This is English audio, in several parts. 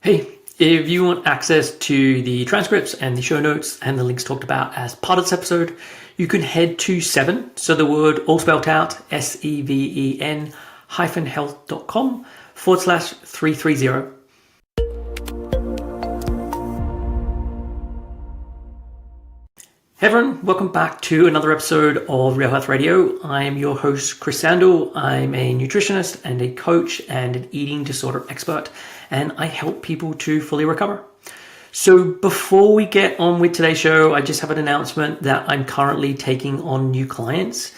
Hey, if you want access to the transcripts and the show notes and the links talked about as part of this episode, you can head to Seven, so the word all spelled out, SEVEN health.com/330. Hey everyone, welcome back to another episode of Real Health Radio. I am your host, Chris Sandel. I'm a nutritionist and a coach and an eating disorder expert, and I help people to fully recover. So before we get on with today's show, I just have an announcement that I'm currently taking on new clients.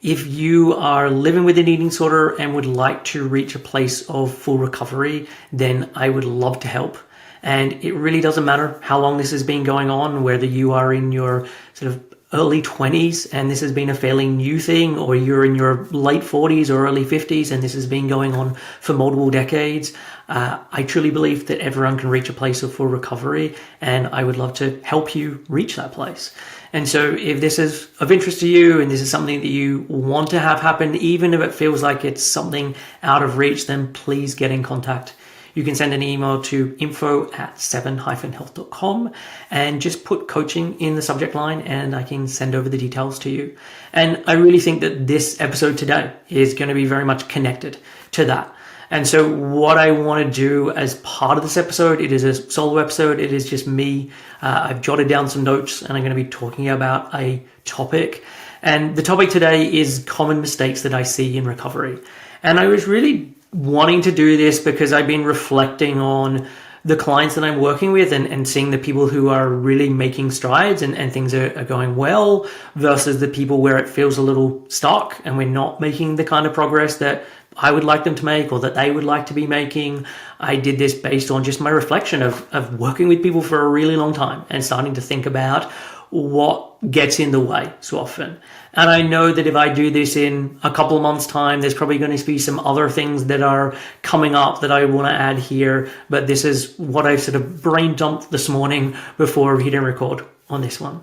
If you are living with an eating disorder and would like to reach a place of full recovery, then I would love to help. And it really doesn't matter how long this has been going on, whether you are in your sort of early 20s and this has been a fairly new thing, or you're in your late 40s or early 50s and this has been going on for multiple decades. I truly believe that everyone can reach a place of full recovery, and I would love to help you reach that place. And so if this is of interest to you and this is something that you want to have happen, even if it feels like it's something out of reach, then please get in contact. You can send an email to info@7-health.com and just put coaching in the subject line and I can send over the details to you. And I really think that this episode today is going to be very much connected to that. And so what I want to do as part of this episode, it is a solo episode. It is just me. I've jotted down some notes and I'm going to be talking about a topic. And the topic today is common mistakes that I see in recovery. And I was really wanting to do this because I've been reflecting on the clients that I'm working with and seeing the people who are really making strides and things are going well versus the people where it feels a little stuck and we're not making the kind of progress that I would like them to make or that they would like to be making. I did this based on just my reflection of working with people for a really long time and starting to think about what gets in the way so often. And I know that if I do this in a couple of months' time, there's probably going to be some other things that are coming up that I want to add here. But this is what I've sort of brain dumped this morning before hitting record on this one.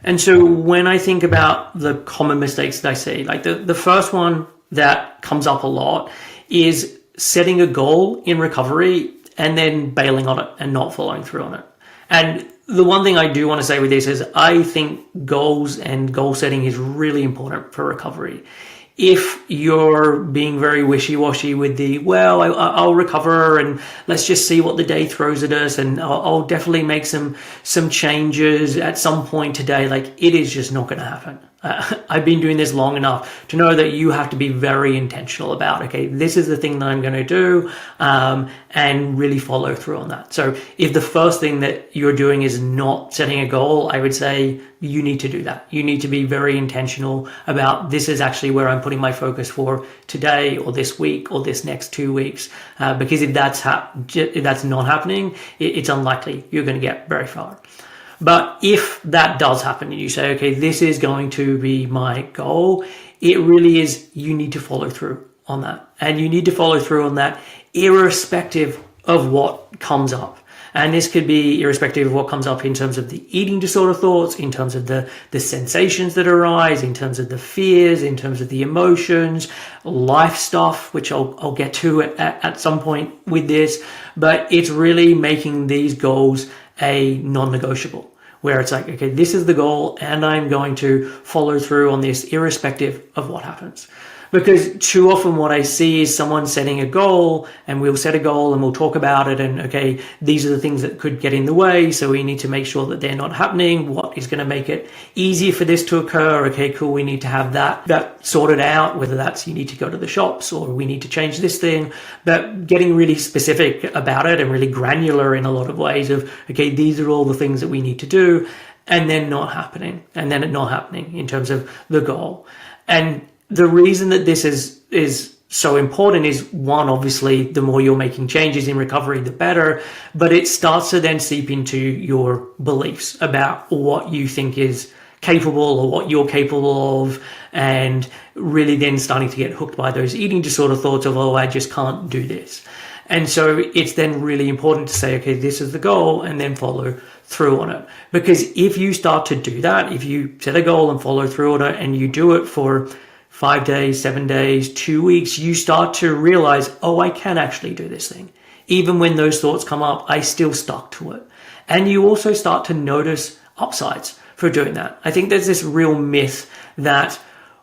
And so when I think about the common mistakes that I see, like the first one that comes up a lot is setting a goal in recovery and then bailing on it and not following through on it. And the one thing I do want to say with this is I think goals and goal setting is really important for recovery. If you're being very wishy-washy with I'll recover and let's just see what the day throws at us and I'll definitely make some changes at some point today, like it is just not going to happen. I've been doing this long enough to know that you have to be very intentional about, okay, this is the thing that I'm going to do, and really follow through on that. So if the first thing that you're doing is not setting a goal, I would say you need to do that. You need to be very intentional about this is actually where I'm putting my focus for today or this week or this next 2 weeks. Because if that's not happening, it's unlikely you're going to get very far. But if that does happen and you say, okay, this is going to be my goal, it really is, you need to follow through on that. And you need to follow through on that irrespective of what comes up. And this could be irrespective of what comes up in terms of the eating disorder thoughts, in terms of the sensations that arise, in terms of the fears, in terms of the emotions, life stuff, which I'll get to at some point with this. But it's really making these goals a non-negotiable, where it's like, okay, this is the goal and I'm going to follow through on this irrespective of what happens. Because too often what I see is someone setting a goal and we'll set a goal and we'll talk about it and, okay, these are the things that could get in the way. So we need to make sure that they're not happening. What is going to make it easier for this to occur? Okay, cool. We need to have that sorted out, whether that's you need to go to the shops or we need to change this thing, but getting really specific about it and really granular in a lot of ways of, okay, these are all the things that we need to do, and then not happening, and then it not happening in terms of the goal. And the reason that this is so important is, one, obviously, the more you're making changes in recovery, the better, but it starts to then seep into your beliefs about what you think is capable or what you're capable of, and really then starting to get hooked by those eating disorder thoughts of, I just can't do this. And so it's then really important to say, okay, this is the goal, and then follow through on it. Because if you start to do that, if you set a goal and follow through on it, and you do it for 5 days, 7 days, 2 weeks, you start to realize, I can actually do this thing. even when those thoughts come up, I still stuck to it. And you also start to notice upsides for doing that. I think there's this real myth that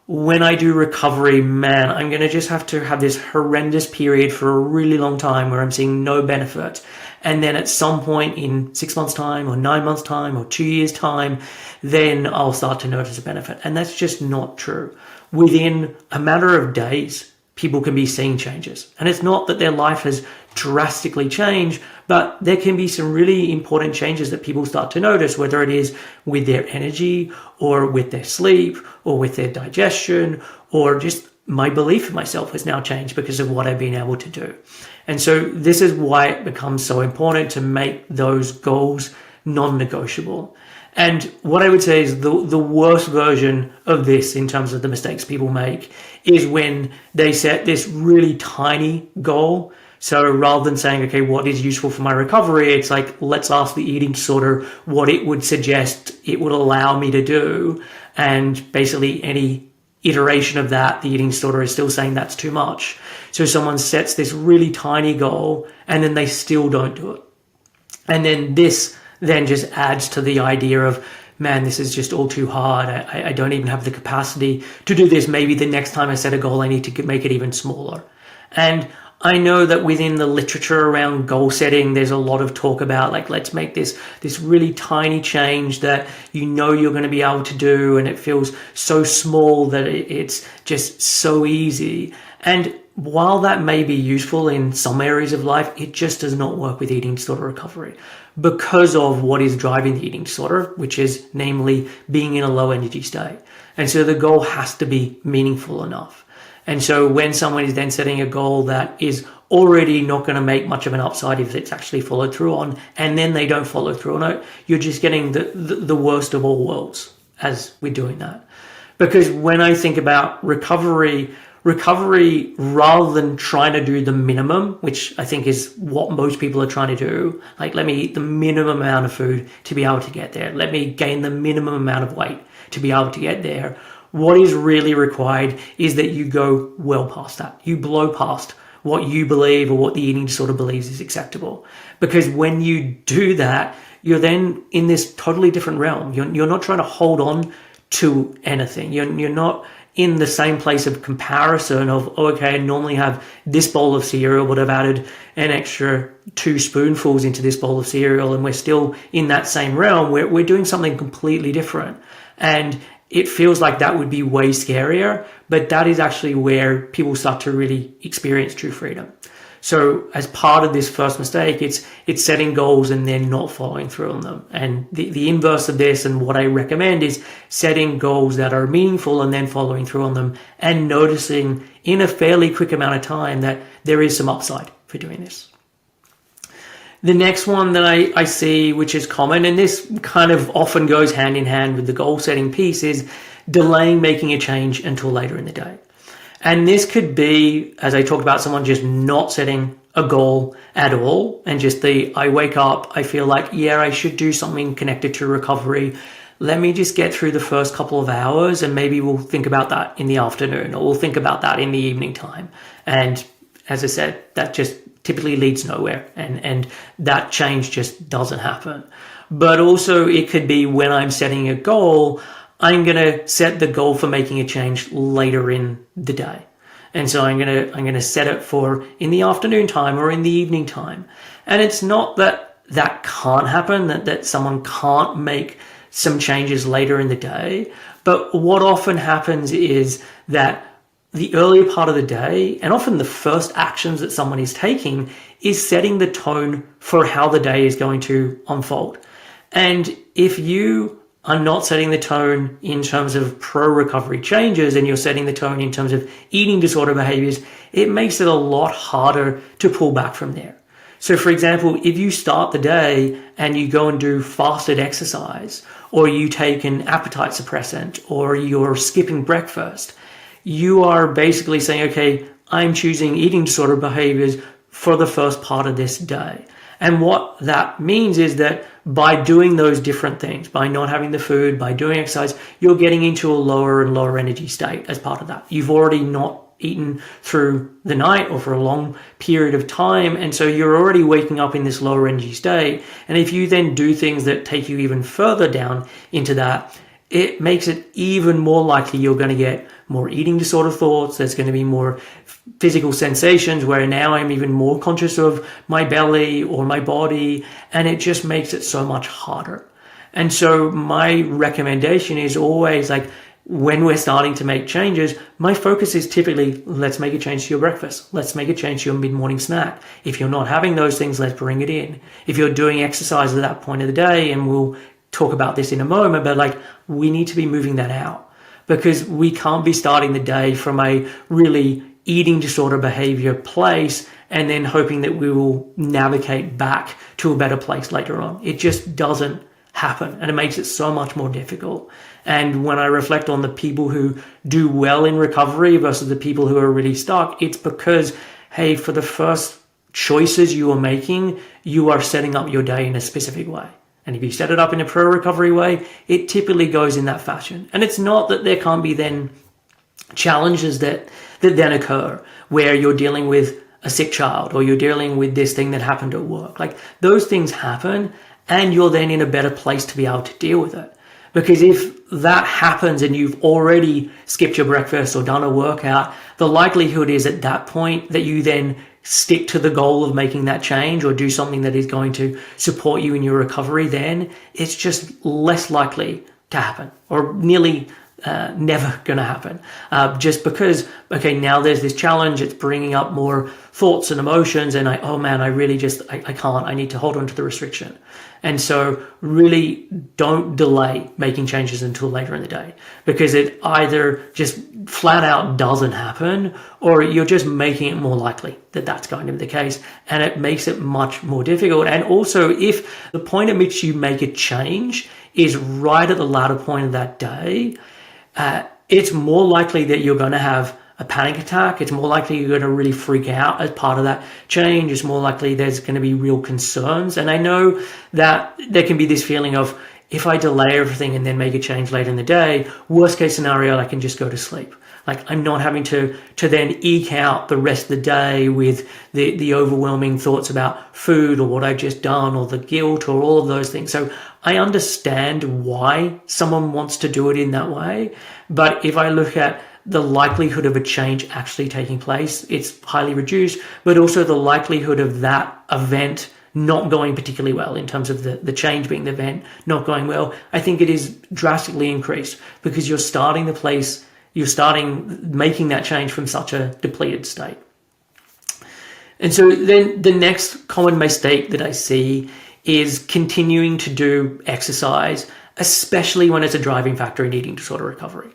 when I do recovery, man, I'm going to just have to have this horrendous period for a really long time where I'm seeing no benefit. And then at some point in 6 months' time or 9 months' time or 2 years' time, then I'll start to notice a benefit. And that's just not true. Within a matter of days, people can be seeing changes. And it's not that their life has drastically changed, but there can be some really important changes that people start to notice, whether it is with their energy or with their sleep or with their digestion, or just my belief in myself has now changed because of what I've been able to do. And so this is why it becomes so important to make those goals non-negotiable. And what I would say is the worst version of this in terms of the mistakes people make is when they set this really tiny goal. So rather than saying, okay, what is useful for my recovery? It's like, let's ask the eating disorder what it would suggest it would allow me to do. And basically any iteration of that, the eating disorder is still saying that's too much. So someone sets this really tiny goal and then they still don't do it. And then this then just adds to the idea of, man, this is just all too hard. I don't even have the capacity to do this. Maybe the next time I set a goal, I need to make it even smaller. And I know that within the literature around goal setting, there's a lot of talk about like, let's make this really tiny change that you know you're going to be able to do. And it feels so small that it's just so easy. And while that may be useful in some areas of life, it just does not work with eating disorder recovery because of what is driving the eating disorder, which is namely being in a low energy state. And so the goal has to be meaningful enough. And so when someone is then setting a goal that is already not going to make much of an upside if it's actually followed through on, and then they don't follow through on it, you're just getting the worst of all worlds as we're doing that. Because when I think about recovery, rather than trying to do the minimum, which I think is what most people are trying to do, like let me eat the minimum amount of food to be able to get there. Let me gain the minimum amount of weight to be able to get there. What is really required is that you go well past that. You blow past what you believe or what the eating disorder believes is acceptable. Because when you do that, you're then in this totally different realm. You're not trying to hold on to anything. You're not in the same place of comparison of, oh, okay, I normally have this bowl of cereal, but I've added an extra 2 spoonfuls into this bowl of cereal, and we're still in that same realm. We're doing something completely different. And it feels like that would be way scarier, but that is actually where people start to really experience true freedom. So as part of this first mistake, it's setting goals and then not following through on them. And the inverse of this, and what I recommend, is setting goals that are meaningful and then following through on them and noticing in a fairly quick amount of time that there is some upside for doing this. The next one that I see, which is common, and this kind of often goes hand in hand with the goal setting piece, is delaying making a change until later in the day. And this could be, as I talked about, someone just not setting a goal at all. And just I wake up, I feel like, yeah, I should do something connected to recovery. Let me just get through the first couple of hours and maybe we'll think about that in the afternoon, or we'll think about that in the evening time. And as I said, that just typically leads nowhere. And that change just doesn't happen. But also it could be when I'm setting a goal, I'm going to set the goal for making a change later in the day. And so I'm going to set it for in the afternoon time or in the evening time. And it's not that can't happen, that someone can't make some changes later in the day. But what often happens is that the earlier part of the day, and often the first actions that someone is taking, is setting the tone for how the day is going to unfold. And if you are not setting the tone in terms of pro-recovery changes and you're setting the tone in terms of eating disorder behaviors, it makes it a lot harder to pull back from there. So for example, if you start the day and you go and do fasted exercise, or you take an appetite suppressant, or you're skipping breakfast, you are basically saying, okay, I'm choosing eating disorder behaviors for the first part of this day. And what that means is that by doing those different things, by not having the food, by doing exercise, you're getting into a lower and lower energy state as part of that. You've already not eaten through the night or for a long period of time. And so you're already waking up in this lower energy state. And if you then do things that take you even further down into that, it makes it even more likely you're going to get more eating disorder thoughts. There's going to be more physical sensations where now I'm even more conscious of my belly or my body, and it just makes it so much harder. And so my recommendation is always like, when we're starting to make changes, my focus is typically, let's make a change to your breakfast. Let's make a change to your mid-morning snack. If you're not having those things, let's bring it in. If you're doing exercise at that point of the day, and we'll talk about this in a moment, but like, we need to be moving that out, because we can't be starting the day from a really eating disorder behavior place and then hoping that we will navigate back to a better place later on. It just doesn't happen, and it makes it so much more difficult. And when I reflect on the people who do well in recovery versus the people who are really stuck, it's because, hey, for the first choices you are making, you are setting up your day in a specific way. And if you set it up in a pro-recovery way, it typically goes in that fashion. And it's not that there can't be then challenges that then occur where you're dealing with a sick child or you're dealing with this thing that happened at work. Like, those things happen, and you're then in a better place to be able to deal with it. Because if that happens and you've already skipped your breakfast or done a workout, the likelihood is at that point that you then stick to the goal of making that change or do something that is going to support you in your recovery, then it's just less likely to happen, or nearly never going to happen. Just because, okay, now there's this challenge, it's bringing up more thoughts and emotions, and I can't, I need to hold on to the restriction. And so really don't delay making changes until later in the day, because it either just flat out doesn't happen, or you're just making it more likely that that's going to be the case, and it makes it much more difficult. And also, if the point at which you make a change is right at the latter point of that day, it's more likely that you're going to have a panic attack. It's more likely you're going to really freak out as part of that change. It's more likely there's going to be real concerns. And I know that there can be this feeling of, if I delay everything and then make a change later in the day, worst case scenario, I can just go to sleep. Like, I'm not having to then eke out the rest of the day with the overwhelming thoughts about food or what I've just done or the guilt or all of those things. So I understand why someone wants to do it in that way. But if I look at the likelihood of a change actually taking place, it's highly reduced, but also the likelihood of that event not going particularly well, in terms of the change being the event not going well, I think it is drastically increased, because you're starting making that change from such a depleted state. And so then the next common mistake that I see is continuing to do exercise, especially when it's a driving factor in eating disorder recovery.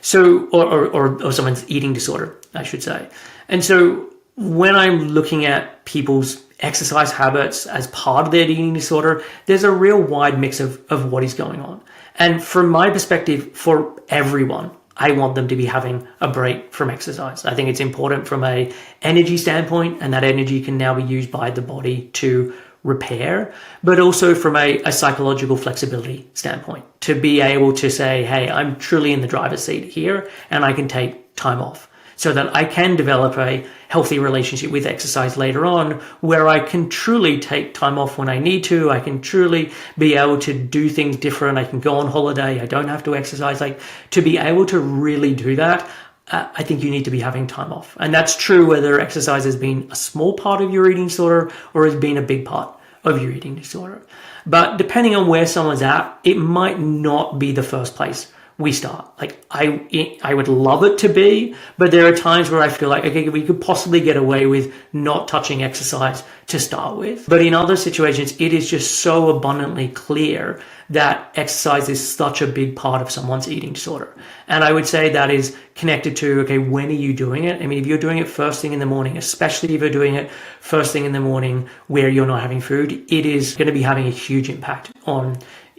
So, or someone's eating disorder, I should say. And so when I'm looking at people's exercise habits as part of their eating disorder, there's a real wide mix of what is going on. And from my perspective, for everyone, I want them to be having a break from exercise. I think it's important from a energy standpoint, and that energy can now be used by the body to repair, but also from a psychological flexibility standpoint, to be able to say, hey, I'm truly in the driver's seat here, and I can take time off, so that I can develop a healthy relationship with exercise later on, where I can truly take time off when I need to. I can truly be able to do things different. I can go on holiday. I don't have to exercise. Like, to be able to really do that, I think you need to be having time off. And that's true whether exercise has been a small part of your eating disorder or has been a big part of your eating disorder. But depending on where someone's at, it might not be the first place we start. Like, I would love it to be, but there are times where I feel like, okay, we could possibly get away with not touching exercise to start with. But in other situations, it is just so abundantly clear that exercise is such a big part of someone's eating disorder. And I would say that is connected to, okay, when are you doing it? I mean, if you're doing it first thing in the morning, especially if you're doing it first thing in the morning where you're not having food, it is going to be having a huge impact on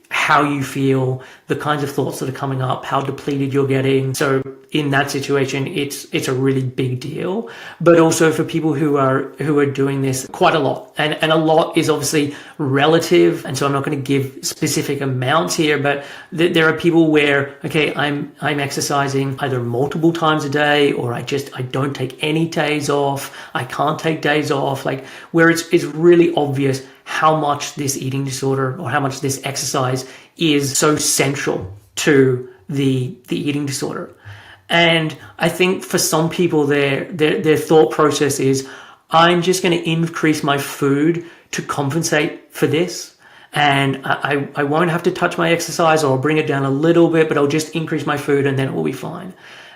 how you feel, the kinds of thoughts that are coming up, how depleted you're getting. So in that situation, it's a really big deal. But also for people who are doing this quite a lot, and a lot is obviously relative, and so I'm not going to give specific amounts here, but there are people where, okay, I'm exercising either multiple times a day, or I don't take any days off, I can't take days off, like where it's really obvious how much this eating disorder or how much this exercise is so central to the eating disorder. And I think for some people, their thought process is, I'm just going to increase my food to compensate for this. And I won't have to touch my exercise, or I'll bring it down a little bit, but I'll just increase my food and then it will be fine.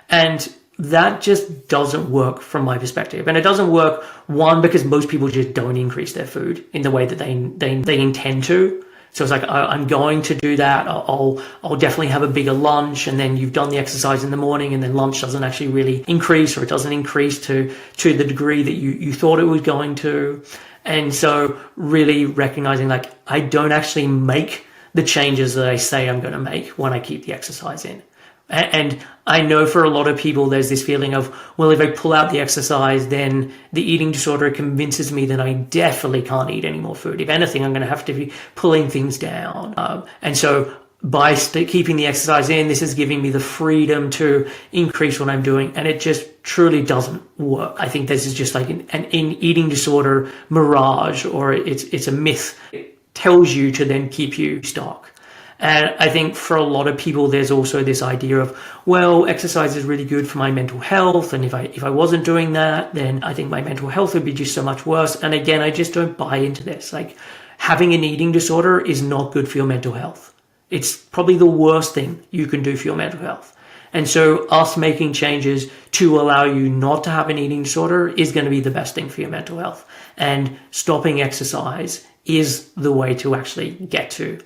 And that just doesn't work from my perspective. And it doesn't work, one, because most people just don't increase their food in the way that they intend to. So it's like, I'm going to do that. I'll definitely have a bigger lunch, and then you've done the exercise in the morning, and then lunch doesn't actually really increase, or it doesn't increase to the degree that you thought it was going to. And so really recognizing, like, I don't actually make the changes that I say I'm going to make when I keep the exercise in. And I know for a lot of people, there's this feeling of, well, if I pull out the exercise, then the eating disorder convinces me that I definitely can't eat any more food. If anything, I'm going to have to be pulling things down. And so by keeping the exercise in, this is giving me the freedom to increase what I'm doing. And it just truly doesn't work. I think this is just like an eating disorder mirage, or it's a myth. It tells you to then keep you stuck. And I think for a lot of people, there's also this idea of, well, exercise is really good for my mental health, and if I wasn't doing that, then I think my mental health would be just so much worse. And again, I just don't buy into this. Like, having an eating disorder is not good for your mental health. It's probably the worst thing you can do for your mental health. And so us making changes to allow you not to have an eating disorder is going to be the best thing for your mental health. And stopping exercise is the way to actually get to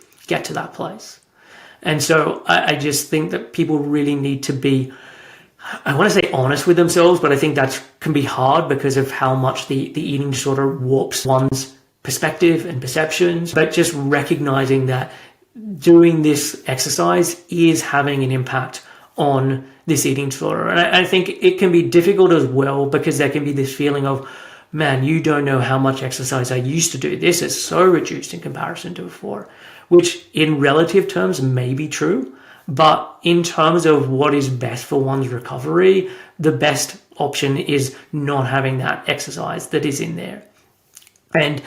that place. And so I just think that people really need to be, I want to say honest with themselves, but I think that can be hard because of how much the eating disorder warps one's perspective and perceptions. But just recognizing that doing this exercise is having an impact on this eating disorder. And I think it can be difficult as well, because there can be this feeling of, man, you don't know how much exercise I used to do. This is so reduced in comparison to before, which in relative terms may be true. But in terms of what is best for one's recovery, the best option is not having that exercise that is in there. And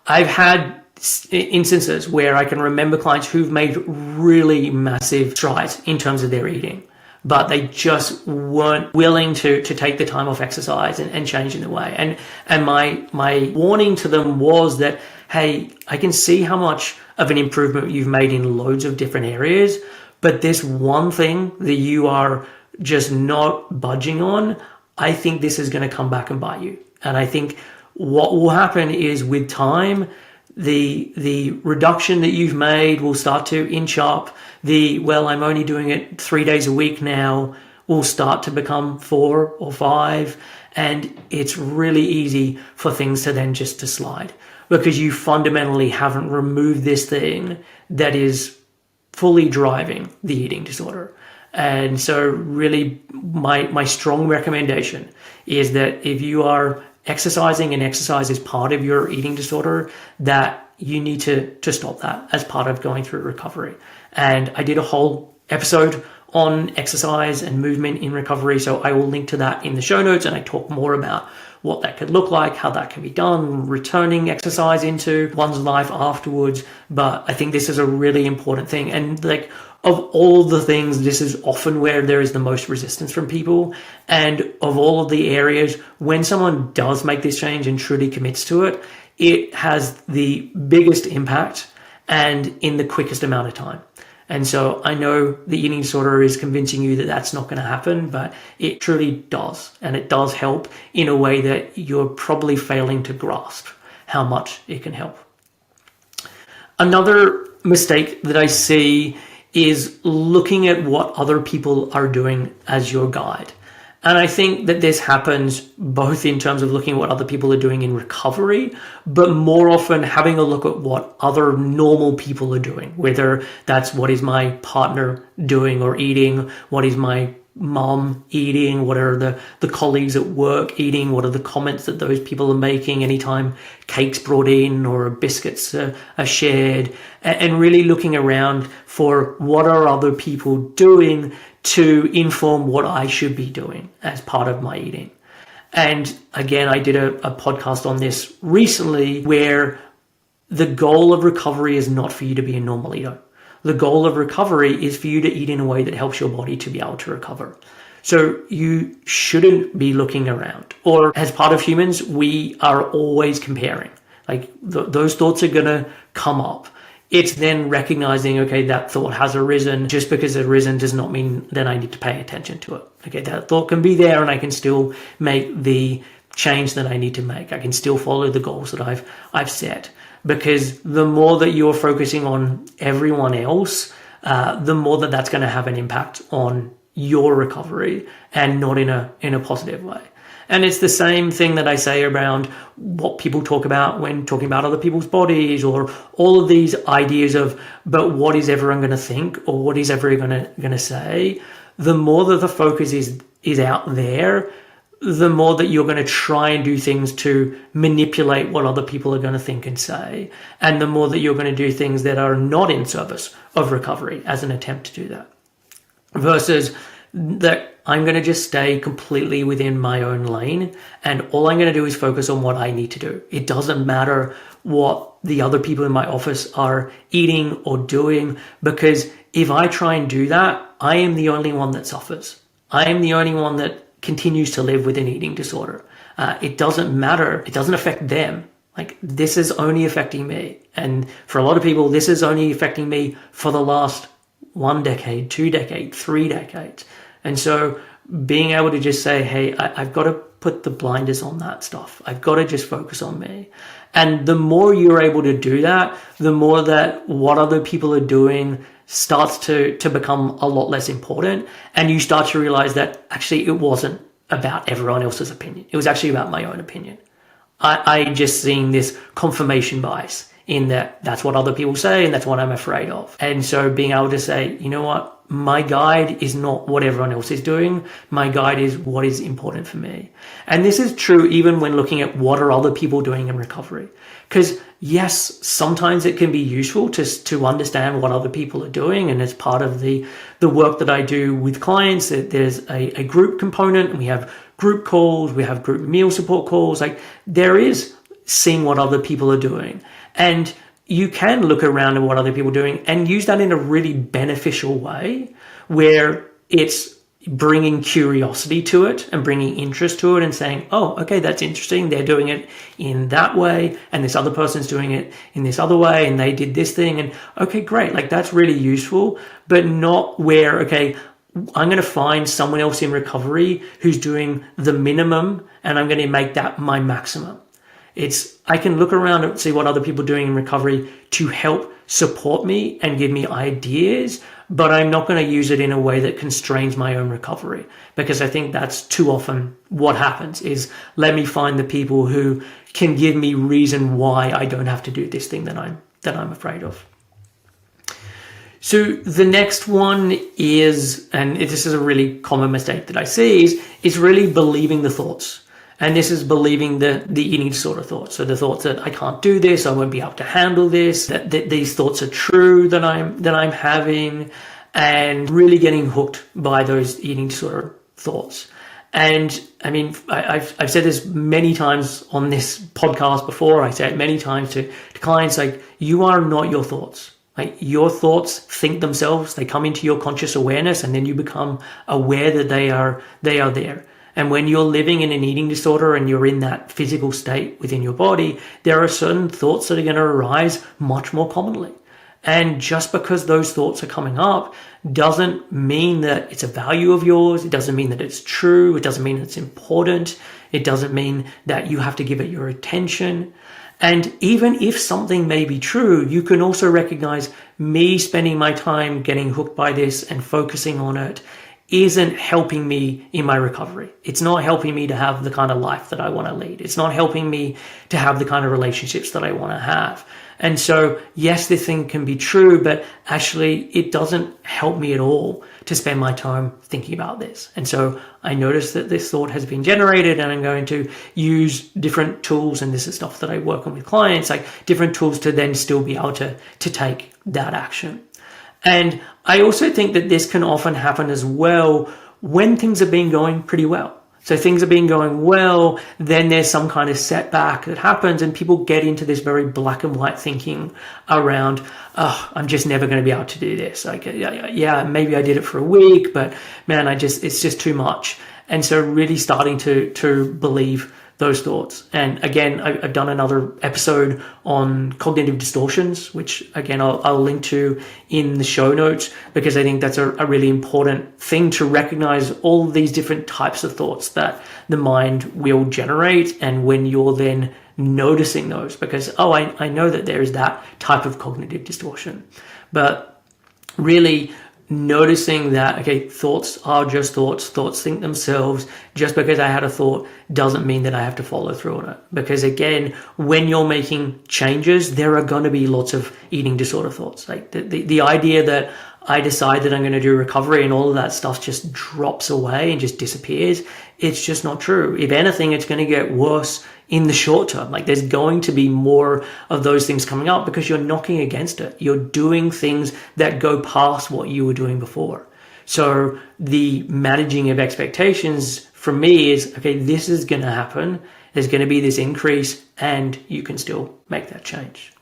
I've had instances where I can remember clients who've made really massive strides in terms of their eating, but they just weren't willing to take the time off exercise and change in the way. And my warning to them was that, hey, I can see how much of an improvement you've made in loads of different areas, but this one thing that you are just not budging on, I think this is going to come back and bite you. And I think what will happen is, with time, the reduction that you've made will start to inch up. Well, I'm only doing it 3 days a week now, will start to become 4 or 5. And it's really easy for things to then just to slide, because you fundamentally haven't removed this thing that is fully driving the eating disorder. And so really my strong recommendation is that if you are exercising and exercise is part of your eating disorder, that you need to stop that as part of going through recovery. And I did a whole episode on exercise and movement in recovery, so I will link to that in the show notes, and I talk more about what that could look like, how that can be done, returning exercise into one's life afterwards. But I think this is a really important thing. And like, of all the things, this is often where there is the most resistance from people. And of all of the areas, when someone does make this change and truly commits to it, it has the biggest impact and in the quickest amount of time. And so I know the eating disorder is convincing you that that's not going to happen, but it truly does. And it does help in a way that you're probably failing to grasp how much it can help. Another mistake that I see is looking at what other people are doing as your guide. And I think that this happens both in terms of looking at what other people are doing in recovery, but more often having a look at what other normal people are doing, whether that's what is my partner doing or eating, what is my mom eating? What are the colleagues at work eating? What are the comments that those people are making anytime cake's brought in or biscuits are shared? And really looking around for what are other people doing to inform what I should be doing as part of my eating. And again, I did a podcast on this recently where the goal of recovery is not for you to be a normal eater. The goal of recovery is for you to eat in a way that helps your body to be able to recover. So you shouldn't be looking around. Or as part of humans, we are always comparing. Like those thoughts are going to come up. It's then recognizing, okay, that thought has arisen. Just because it's arisen does not mean that I need to pay attention to it. Okay, that thought can be there and I can still make the change that I need to make. I can still follow the goals that I've set. Because the more that you're focusing on everyone else, the more that that's going to have an impact on your recovery and not in a positive way. And it's the same thing that I say around what people talk about when talking about other people's bodies, or all of these ideas of, but what is everyone going to think, or what is everyone going to say? The more that the focus is out there, the more that you're going to try and do things to manipulate what other people are going to think and say. And the more that you're going to do things that are not in service of recovery as an attempt to do that. Versus that I'm going to just stay completely within my own lane, and all I'm going to do is focus on what I need to do. It doesn't matter what the other people in my office are eating or doing, because if I try and do that, I am the only one that suffers. I am the only one that continues to live with an eating disorder. It doesn't matter. It doesn't affect them. Like, this is only affecting me. And for a lot of people, this is only affecting me for the last 1 decade, 2 decades, 3 decades. And so being able to just say, hey, I've got to put the blinders on that stuff. I've got to just focus on me. And the more you're able to do that, the more that what other people are doing starts to become a lot less important. And you start to realize that actually it wasn't about everyone else's opinion. It was actually about my own opinion. I just seeing this confirmation bias in that's what other people say and that's what I'm afraid of. And so being able to say, you know what, my guide is not what everyone else is doing. My guide is what is important for me. And this is true even when looking at what are other people doing in recovery. Because yes, sometimes it can be useful to understand what other people are doing. And as part of the work that I do with clients, there's a group component, and we have group calls, we have group meal support calls. Like, there is seeing what other people are doing. And you can look around at what other people are doing and use that in a really beneficial way, where it's bringing curiosity to it and bringing interest to it and saying, oh, okay, that's interesting. They're doing it in that way, and this other person's doing it in this other way, and they did this thing. And okay, great. Like, that's really useful, but not where, okay, I'm going to find someone else in recovery who's doing the minimum and I'm going to make that my maximum. I can look around and see what other people are doing in recovery to help support me and give me ideas, but I'm not going to use it in a way that constrains my own recovery, because I think that's too often what happens is, let me find the people who can give me reason why I don't have to do this thing that I'm afraid of. So the next one is, and this is a really common mistake that I see, is really believing the thoughts. And this is believing the eating disorder thoughts. So the thoughts that I can't do this, I won't be able to handle this, that these thoughts are true that I'm having, and really getting hooked by those eating disorder thoughts. And I mean, I've said this many times on this podcast before. I say it many times to clients, like, you are not your thoughts. Like, your thoughts think themselves, they come into your conscious awareness, and then you become aware that they are there. And when you're living in an eating disorder and you're in that physical state within your body, there are certain thoughts that are going to arise much more commonly. And just because those thoughts are coming up doesn't mean that it's a value of yours. It doesn't mean that it's true. It doesn't mean it's important. It doesn't mean that you have to give it your attention. And even if something may be true, you can also recognize me spending my time getting hooked by this and focusing on it isn't helping me in my recovery. It's not helping me to have the kind of life that I want to lead. It's not helping me to have the kind of relationships that I want to have. And so, yes, this thing can be true, but actually it doesn't help me at all to spend my time thinking about this. And so I notice that this thought has been generated, and I'm going to use different tools. And this is stuff that I work on with clients, like different tools to then still be able to take that action. And I also think that this can often happen as well when things have been going pretty well. So things have been going well, then there's some kind of setback that happens, and people get into this very black and white thinking around, oh, I'm just never going to be able to do this. Like, yeah, maybe I did it for a week, but man, it's just too much. And so really starting to believe those thoughts. And again, I've done another episode on cognitive distortions, which again, I'll link to in the show notes, because I think that's a really important thing to recognize all these different types of thoughts that the mind will generate. And when you're then noticing those, because, oh, I know that there is that type of cognitive distortion, but really noticing that, okay, thoughts are just thoughts. Thoughts think themselves. Just because I had a thought doesn't mean that I have to follow through on it. Because again, when you're making changes, there are going to be lots of eating disorder thoughts. Like the idea that I decide that I'm going to do recovery and all of that stuff just drops away and just disappears, it's just not true. If anything, it's going to get worse in the short term. Like there's going to be more of those things coming up because you're knocking against it. You're doing things that go past what you were doing before. So the managing of expectations for me is, okay, this is going to happen. There's going to be this increase, and you can still make that change.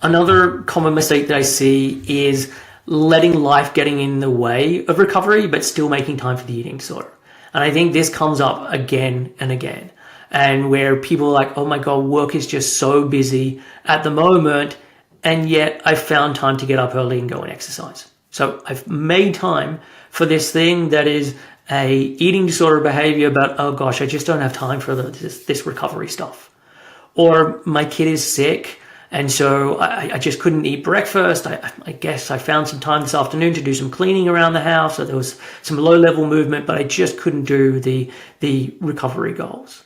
Another common mistake that I see is letting life getting in the way of recovery, but still making time for the eating disorder. And I think this comes up again and again. And where people are like, oh my God, work is just so busy at the moment. And yet I found time to get up early and go and exercise. So I've made time for this thing that is a eating disorder behavior, but oh gosh, I just don't have time for this recovery stuff. Or my kid is sick, and so I just couldn't eat breakfast. I guess I found some time this afternoon to do some cleaning around the house. So there was some low level movement, but I just couldn't do the recovery goals.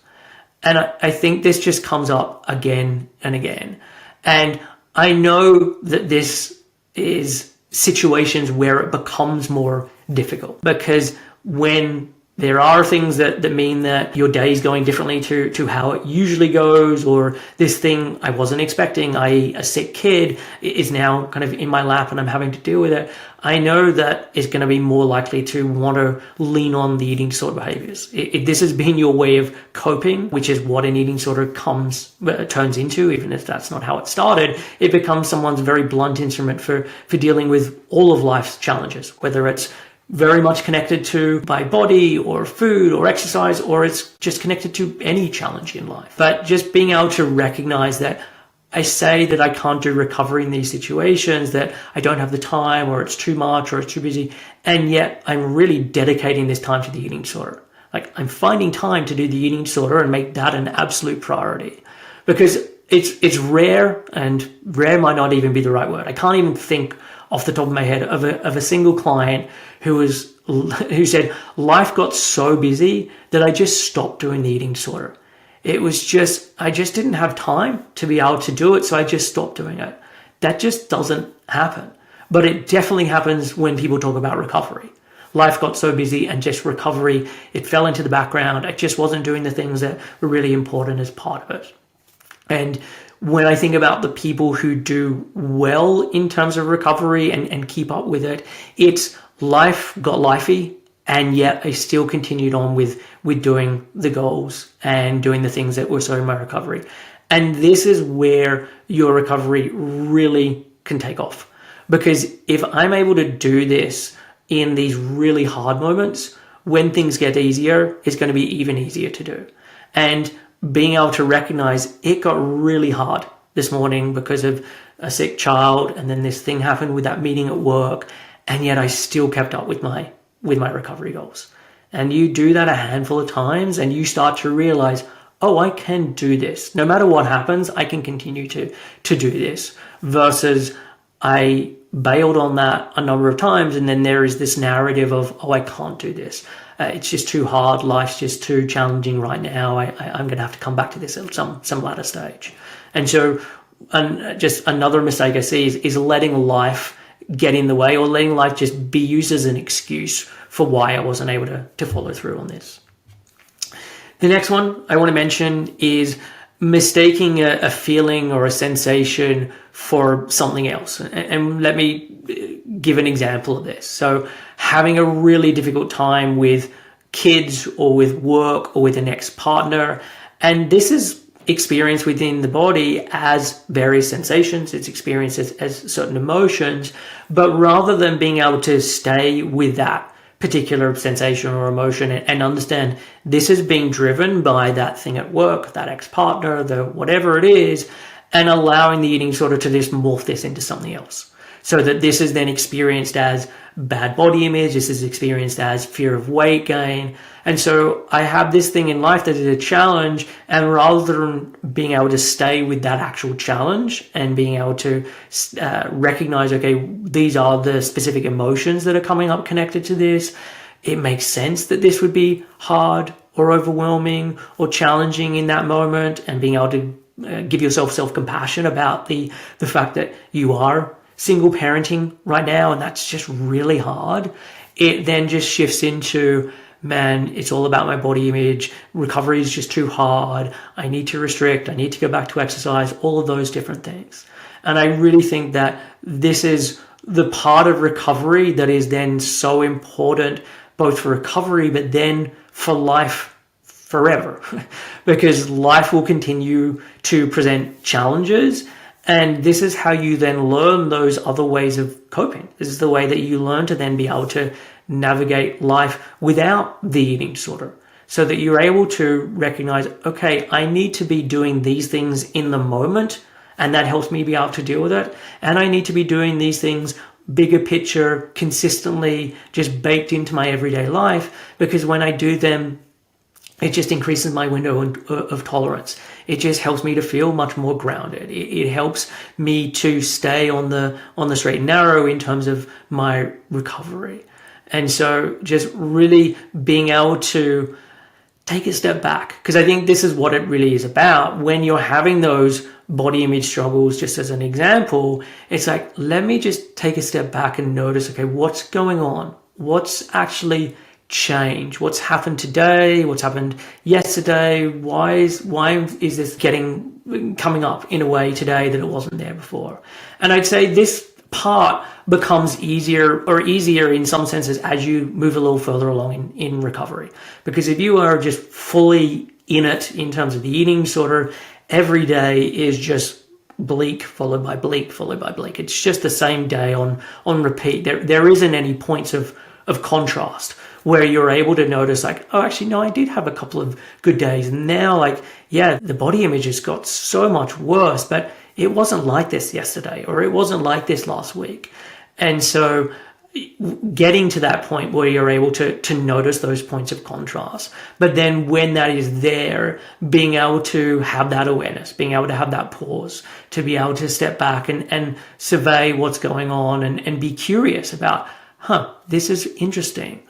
And I think this just comes up again and again. And I know that this is situations where it becomes more difficult, because when there are things that mean that your day is going differently to how it usually goes, or this thing I wasn't expecting, i.e. a sick kid, is now kind of in my lap and I'm having to deal with it, I know that it's going to be more likely to want to lean on the eating disorder behaviors. If this has been your way of coping, which is what an eating disorder turns into, even if that's not how it started, it becomes someone's very blunt instrument for dealing with all of life's challenges, whether it's very much connected to my body or food or exercise, or it's just connected to any challenge in life. But just being able to recognize that I say that I can't do recovery in these situations, that I don't have the time, or it's too much, or it's too busy, and yet I'm really dedicating this time to the eating disorder. Like I'm finding time to do the eating disorder and make that an absolute priority, because it's rare, and rare might not even be the right word. I can't even think off the top of my head of a single client who said, life got so busy that I just stopped doing the eating disorder. It was just, I just didn't have time to be able to do it, so I just stopped doing it. That just doesn't happen. But it definitely happens when people talk about recovery. Life got so busy, and just recovery, it fell into the background. I just wasn't doing the things that were really important as part of it. And when I think about the people who do well in terms of recovery and keep up with it, it's life got lifey, and yet I still continued on with doing the goals and doing the things that were so in my recovery. And this is where your recovery really can take off. Because if I'm able to do this in these really hard moments, when things get easier, it's going to be even easier to do. And being able to recognize it got really hard this morning because of a sick child, and then this thing happened with that meeting at work, and yet I still kept up with my recovery goals. And you do that a handful of times, and you start to realize, oh, I can do this. No matter what happens, I can continue to do this, versus I bailed on that a number of times, and then there is this narrative of, oh, I can't do this. It's just too hard. Life's just too challenging right now. I'm going to have to come back to this at some latter stage. And so just another mistake I see is letting life get in the way, or letting life just be used as an excuse for why I wasn't able to follow through on this. The next one I want to mention is mistaking a feeling or a sensation for something else. And let me give an example of this. So having a really difficult time with kids or with work or with an ex-partner, and this is experienced within the body as various sensations, it's experienced as certain emotions, but rather than being able to stay with that particular sensation or emotion and understand this is being driven by that thing at work, that ex-partner, the whatever it is, and allowing the eating disorder to just morph this into something else. So that this is then experienced as bad body image, this is experienced as fear of weight gain. And so I have this thing in life that is a challenge, and rather than being able to stay with that actual challenge and being able to recognize, okay, these are the specific emotions that are coming up connected to this, it makes sense that this would be hard or overwhelming or challenging in that moment, and being able to give yourself self-compassion about the fact that you are single parenting right now and that's just really hard. It then just shifts into, man, it's all about my body image. Recovery is just too hard. I need to restrict. I need to go back to exercise, all of those different things. And I really think that this is the part of recovery that is then so important, both for recovery, but then for life forever, because life will continue to present challenges. And this is how you then learn those other ways of coping. This is the way that you learn to then be able to navigate life without the eating disorder, so that you're able to recognize, okay, I need to be doing these things in the moment, and that helps me be able to deal with it. And I need to be doing these things bigger picture, consistently, just baked into my everyday life, because when I do them, it just increases my window of tolerance. It just helps me to feel much more grounded. It helps me to stay on the straight and narrow in terms of my recovery. And so just really being able to take a step back, because I think this is what it really is about. When you're having those body image struggles, just as an example, it's like, let me just take a step back and notice, okay, what's going on? What's actually change? What's happened today? What's happened yesterday? Why is this coming up in a way today that it wasn't there before? And I'd say this part becomes easier in some senses as you move a little further along in recovery. Because if you are just fully in it in terms of the eating disorder, every day is just bleak followed by bleak followed by bleak. It's just the same day on repeat. There isn't any points of contrast where you're able to notice, like, oh, actually, no, I did have a couple of good days. And now, like, yeah, the body image has got so much worse, but it wasn't like this yesterday, or it wasn't like this last week. And so getting to that point where you're able to notice those points of contrast, but then when that is there, being able to have that awareness, being able to have that pause, to be able to step back and survey what's going on and be curious about, this is interesting.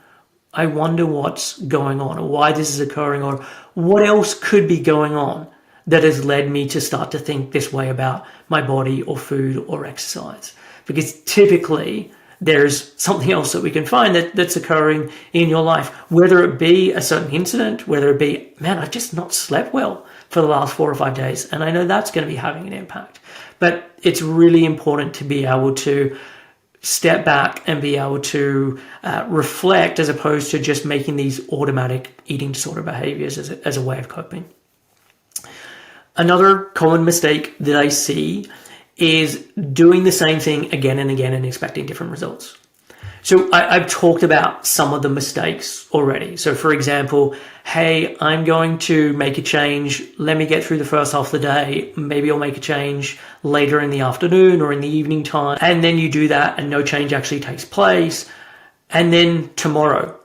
I wonder what's going on, or why this is occurring, or what else could be going on that has led me to start to think this way about my body or food or exercise. Because typically there's something else that we can find that's occurring in your life, whether it be a certain incident, whether it be, man, I've just not slept well for the last 4 or 5 days, and I know that's going to be having an impact. But it's really important to be able to step back and be able to reflect, as opposed to just making these automatic eating disorder behaviors as a way of coping. Another common mistake that I see is doing the same thing again and again and expecting different results. So I've talked about some of the mistakes already. So for example, hey, I'm going to make a change. Let me get through the first half of the day. Maybe I'll make a change later in the afternoon or in the evening time. And then you do that and no change actually takes place. And then tomorrow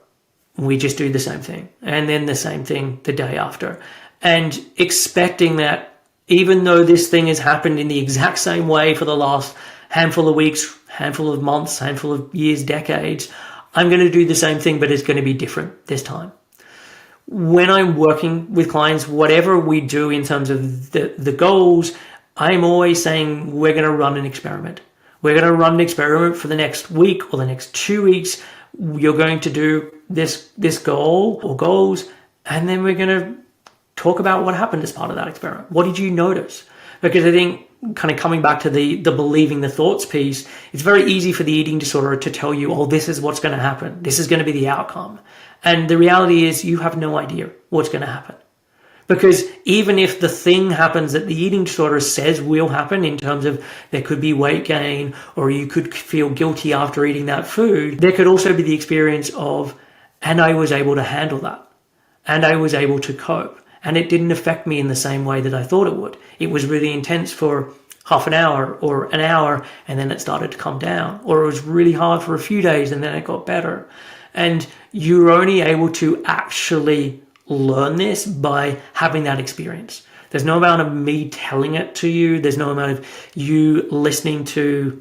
we just do the same thing. And then the same thing the day after. And expecting that even though this thing has happened in the exact same way for the last handful of weeks, handful of months, handful of years, decades, I'm going to do the same thing, but it's going to be different this time. When I'm working with clients, whatever we do in terms of the goals, I'm always saying we're going to run an experiment. We're going to run an experiment for the next week or the next 2 weeks. You're going to do this goal or goals, and then we're going to talk about what happened as part of that experiment. What did you notice? Because I think kind of coming back to the believing the thoughts piece, it's very easy for the eating disorder to tell you, oh, this is what's going to happen. This is going to be the outcome. And the reality is you have no idea what's going to happen. Because even if the thing happens that the eating disorder says will happen, in terms of there could be weight gain or you could feel guilty after eating that food, there could also be the experience of, and I was able to handle that, and I was able to cope, and it didn't affect me in the same way that I thought it would. It was really intense for half an hour or an hour, and then it started to come down, or it was really hard for a few days and then it got better. And you're only able to actually learn this by having that experience. There's no amount of me telling it to you. There's no amount of you listening to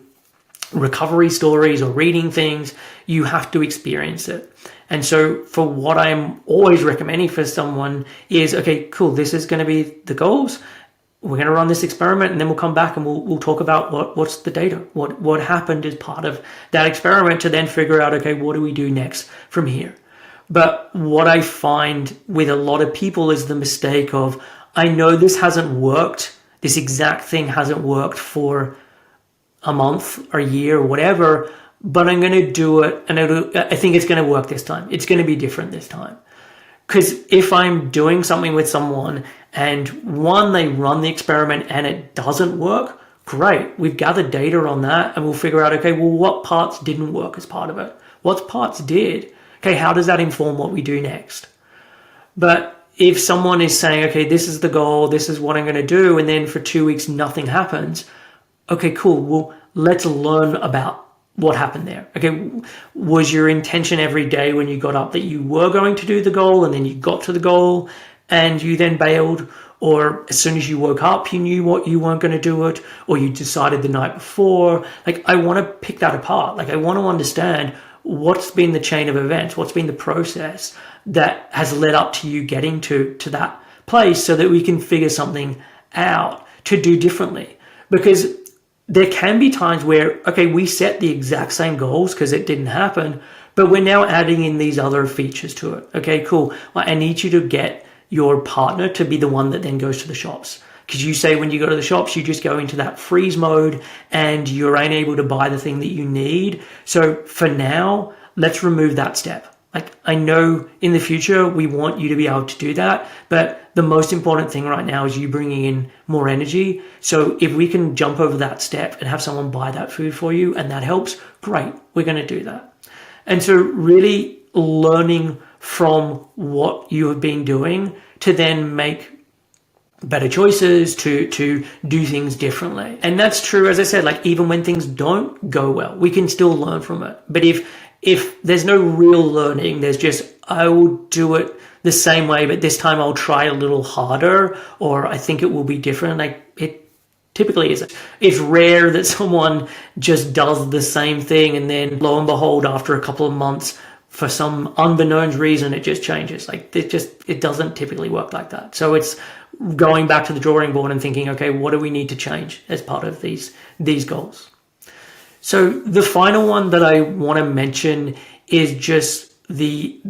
recovery stories or reading things. You have to experience it. And so for what I'm always recommending for someone is, okay, cool, this is going to be the goals. We're going to run this experiment, and then we'll come back and we'll talk about what's the data, what happened as part of that experiment, to then figure out, okay, what do we do next from here? But what I find with a lot of people is the mistake of, I know this hasn't worked, this exact thing hasn't worked for a month or a year or whatever, but I'm going to do it, and I think it's going to work this time. It's going to be different this time. Because if I'm doing something with someone and one, they run the experiment and it doesn't work, great. We've gathered data on that and we'll figure out, okay, well, what parts didn't work as part of it? What parts did? Okay, how does that inform what we do next? But if someone is saying, okay, this is the goal, this is what I'm going to do, and then for 2 weeks, nothing happens. Okay, cool. Well, let's learn about what happened there. Okay, was your intention every day when you got up that you were going to do the goal, and then you got to the goal and you then bailed? Or as soon as you woke up, you knew what you weren't going to do it, or you decided the night before? Like, I want to pick that apart. Like, I want to understand what's been the chain of events, what's been the process that has led up to you getting to that place, so that we can figure something out to do differently. Because there can be times where, okay, we set the exact same goals because it didn't happen, but we're now adding in these other features to it. Okay, cool. Well, I need you to get your partner to be the one that then goes to the shops. Because you say when you go to the shops, you just go into that freeze mode and you're unable to buy the thing that you need. So for now, let's remove that step. Like, I know in the future, we want you to be able to do that, but the most important thing right now is you bringing in more energy. So if we can jump over that step and have someone buy that food for you and that helps, great, we're going to do that. And so really learning from what you have been doing to then make better choices, to do things differently. And that's true, as I said, like, even when things don't go well, we can still learn from it. But if there's no real learning, there's just, I will do it the same way, but this time I'll try a little harder, or I think it will be different. Like, it typically isn't. It's rare that someone just does the same thing and then lo and behold, after a couple of months, for some unbeknownst reason, it just changes. Like, it doesn't typically work like that. So it's going back to the drawing board and thinking, okay, what do we need to change as part of these goals? So the final one that I want to mention is just the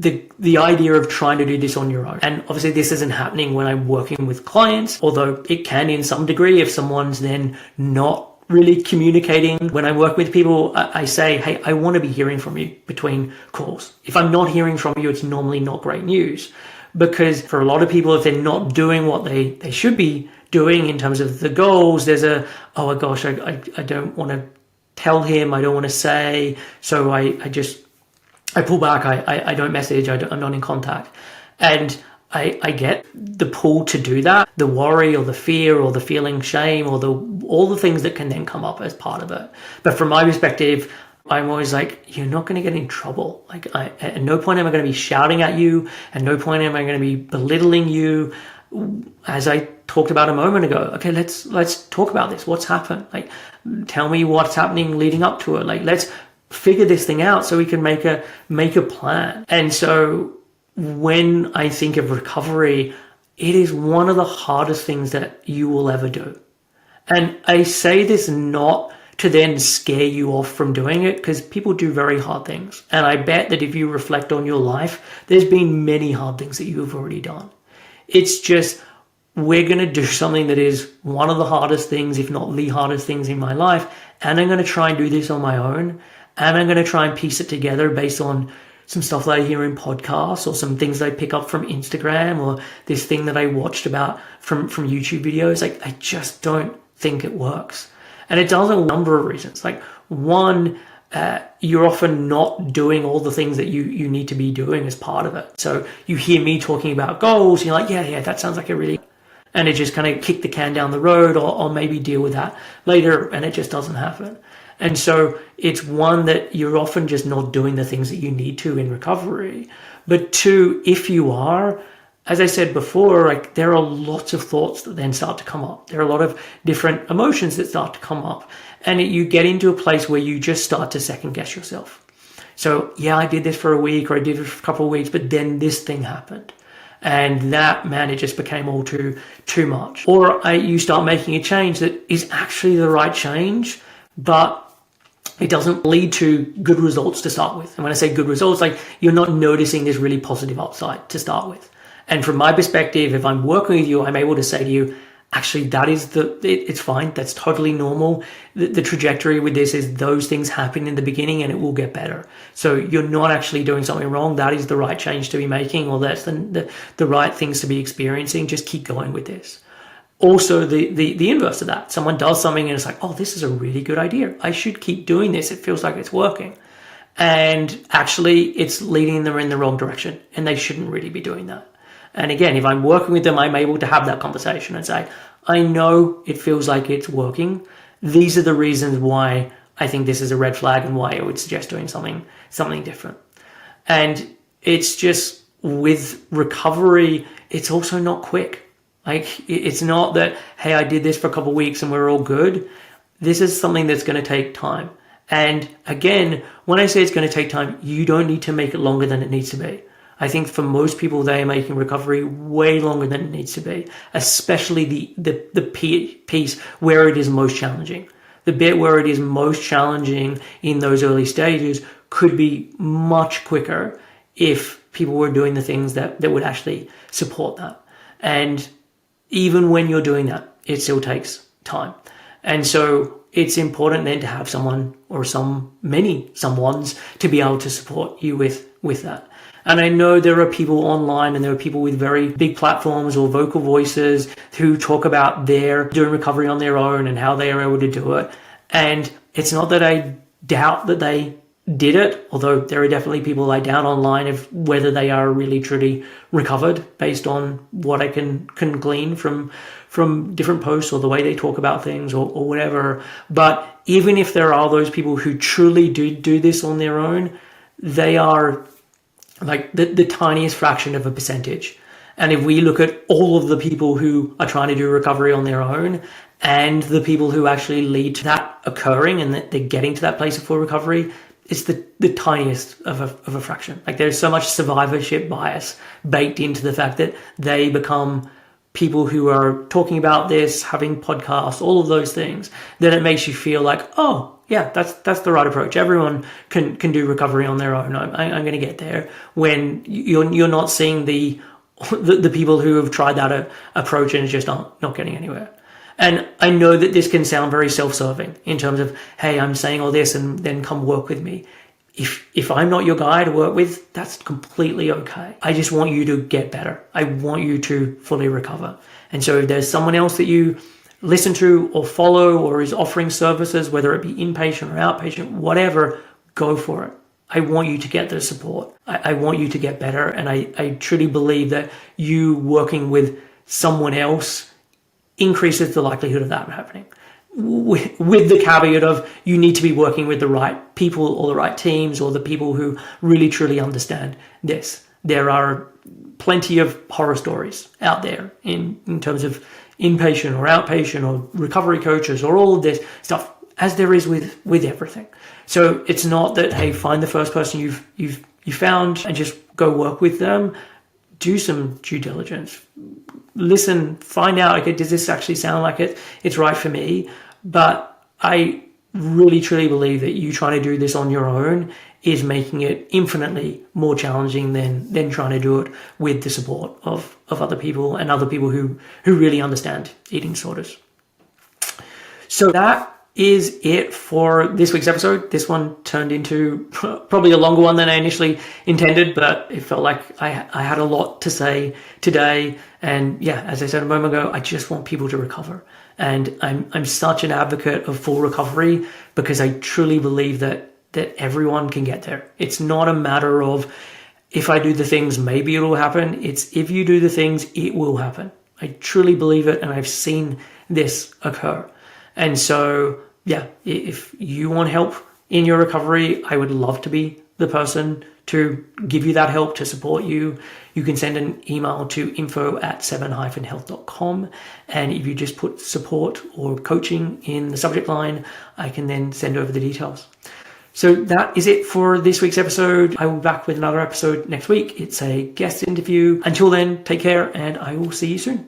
idea of trying to do this on your own. And obviously this isn't happening when I'm working with clients, although it can in some degree if someone's then not really communicating. When I work with people, I say, hey, I want to be hearing from you between calls. If I'm not hearing from you, it's normally not great news. Because for a lot of people, if they're not doing what they should be doing in terms of the goals, there's oh my gosh, I don't want to tell him, I don't want to say, so I pull back, I don't message, I'm not in contact. And I get the pull to do that, the worry or the fear or the feeling shame or all the things that can then come up as part of it. But from my perspective, I'm always like, you're not going to get in trouble. Like, at no point am I going to be shouting at you. At no point am I going to be belittling you. As I talked about a moment ago, okay, let's talk about this. What's happened? Like, tell me what's happening leading up to it. Like, let's figure this thing out so we can make a plan. And so when I think of recovery, it is one of the hardest things that you will ever do. And I say this not to then scare you off from doing it, because people do very hard things. And I bet that if you reflect on your life, there's been many hard things that you've already done. It's just, we're going to do something that is one of the hardest things, if not the hardest things in my life. And I'm going to try and do this on my own. And I'm going to try and piece it together based on some stuff that I hear in podcasts, or some things that I pick up from Instagram, or this thing that I watched about from YouTube videos. Like, I just don't think it works. And it does a number of reasons. Like, one, you're often not doing all the things that you need to be doing as part of it. So you hear me talking about goals, and you're like, yeah, that sounds like a really, and it just kind of kick the can down the road, or maybe deal with that later, and it just doesn't happen. And so it's one, that you're often just not doing the things that you need to in recovery. But two, if you are, as I said before, like, there are lots of thoughts that then start to come up. There are a lot of different emotions that start to come up. And you get into a place where you just start to second guess yourself. So, yeah, I did this for a week, or I did it for a couple of weeks, but then this thing happened. And that, man, it just became all too much. Or you start making a change that is actually the right change, but it doesn't lead to good results to start with. And when I say good results, like, you're not noticing this really positive upside to start with. And from my perspective, if I'm working with you, I'm able to say to you, actually, that is it's fine. That's totally normal. The trajectory with this is those things happen in the beginning, and it will get better. So you're not actually doing something wrong. That is the right change to be making, or that's the right things to be experiencing. Just keep going with this. Also, the inverse of that. Someone does something and it's like, oh, this is a really good idea. I should keep doing this. It feels like it's working. And actually, it's leading them in the wrong direction, and they shouldn't really be doing that. And again, if I'm working with them, I'm able to have that conversation and say, I know it feels like it's working. These are the reasons why I think this is a red flag, and why I would suggest doing something different. And it's just, with recovery, it's also not quick. Like, it's not that, hey, I did this for a couple of weeks and we're all good. This is something that's going to take time. And again, when I say it's going to take time, you don't need to make it longer than it needs to be. I think for most people, they are making recovery way longer than it needs to be, especially the piece where it is most challenging. The bit where it is most challenging in those early stages could be much quicker if people were doing the things that would actually support that. And even when you're doing that, it still takes time. And so it's important then to have someone, or someones to be able to support you with that. And I know there are people online, and there are people with very big platforms or vocal voices who talk about their doing recovery on their own and how they are able to do it. And it's not that I doubt that they did it, although there are definitely people I doubt online of whether they are really truly recovered based on what I can glean from different posts, or the way they talk about things, or whatever. But even if there are those people who truly do this on their own, they are like the tiniest fraction of a percentage. And if we look at all of the people who are trying to do recovery on their own, and the people who actually lead to that occurring and that they're getting to that place of full recovery, it's the tiniest of a fraction. Like, there's so much survivorship bias baked into the fact that they become people who are talking about this, having podcasts, all of those things, that it makes you feel like, oh, yeah, that's the right approach. Everyone can do recovery on their own. I'm going to get there. When you're not seeing the people who have tried that approach and just not getting anywhere. And I know that this can sound very self-serving in terms of, hey, I'm saying all this and then come work with me. If I'm not your guy to work with, that's completely okay. I just want you to get better. I want you to fully recover. And so if there's someone else that you listen to or follow, or is offering services, whether it be inpatient or outpatient, whatever, go for it. I want you to get the support. I want you to get better. And I truly believe that you working with someone else increases the likelihood of that happening. With the caveat of, you need to be working with the right people, or the right teams, or the people who really truly understand this. There are plenty of horror stories out there in terms of inpatient or outpatient or recovery coaches or all of this stuff, as there is with everything. So it's not that, hey, find the first person you found and just go work with them. do some due diligence. Listen, find out, okay, does this actually sound like it's right for me? But I really truly believe that you trying to do this on your own is making it infinitely more challenging than trying to do it with the support of other people and other people who really understand eating disorders. So that is it for this week's episode. This one turned into probably a longer one than I initially intended, but it felt like I had a lot to say today. And yeah, as I said a moment ago, I just want people to recover. And I'm such an advocate of full recovery because I truly believe that everyone can get there. It's not a matter of if I do the things, maybe it'll happen. It's if you do the things, it will happen. I truly believe it, and I've seen this occur. And so, yeah, if you want help in your recovery, I would love to be the person to give you that help, to support you. You can send an email to info@7-health.com. And if you just put support or coaching in the subject line, I can then send over the details. So that is it for this week's episode. I will be back with another episode next week. It's a guest interview. Until then, take care, and I will see you soon.